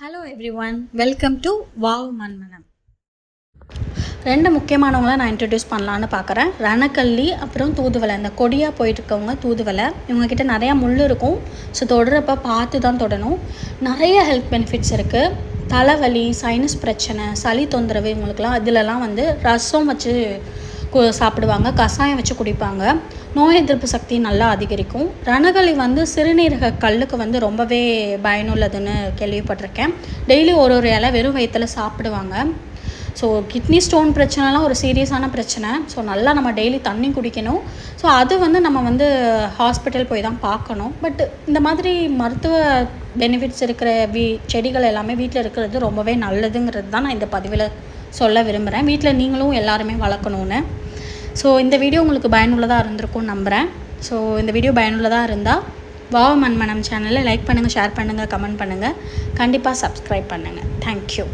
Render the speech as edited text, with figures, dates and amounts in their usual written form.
Hello everyone, welcome to wow மண்மனம். ரெண்டு முக்கியமானவங்கள நான் இன்ட்ரடியூஸ் பண்ணலான்னு பார்க்குறேன். ரணக்கல்லி அப்புறம் தூதுவளை. இந்த கொடியாக போயிட்டுருக்கவங்க தூதுவளை. இவங்கக்கிட்ட நிறையா முள் இருக்கும். ஸோ தொடுறப்ப பார்த்து தான் தொடணும். நிறைய ஹெல்த் பெனிஃபிட்ஸ் இருக்குது. தலைவலி, சைனஸ் பிரச்சனை, சளி தொந்தரவு இவங்களுக்குலாம் இதிலலாம் ரசம் வச்சு சாப்பிடுவாங்க, கஷாயம் வச்சு குடிப்பாங்க. நோய் எதிர்ப்பு சக்தி நல்லா அதிகரிக்கும். ரணகளி சிறுநீரக கல்லுக்கு ரொம்பவே பயனுள்ளதுன்னு கேள்விப்பட்டிருக்கேன். டெய்லி ஒரு இலை வெறும் வயிற்றில் சாப்பிடுவாங்க. ஸோ கிட்னி ஸ்டோன் பிரச்சனைலாம் ஒரு சீரியஸான பிரச்சனை. ஸோ நல்லா நம்ம டெய்லி தண்ணி குடிக்கணும். ஸோ அது நம்ம ஹாஸ்பிட்டல் போய் தான் பார்க்கணும். பட் இந்த மாதிரி மருத்துவ பெனிஃபிட்ஸ் இருக்கிற செடிகள் எல்லாமே வீட்டில் இருக்கிறது ரொம்பவே நல்லதுங்கிறது தான் நான் இந்த பதிவில் சொல்ல விரும்புகிறேன். வீட்டில் நீங்களும் எல்லாருமே வளர்க்கணுன்னு. ஸோ இந்த வீடியோ உங்களுக்கு பயனுள்ளதாக இருந்திருக்கும்னு நம்புகிறேன். ஸோ இந்த வீடியோ பயனுள்ளதாக இருந்தால் வாவ் மண்மனம் சேனலை லைக் பண்ணுங்கள், ஷேர் பண்ணுங்கள், கமெண்ட் பண்ணுங்கள். கண்டிப்பாக சப்ஸ்கிரைப் பண்ணுங்கள். தேங்க்யூ.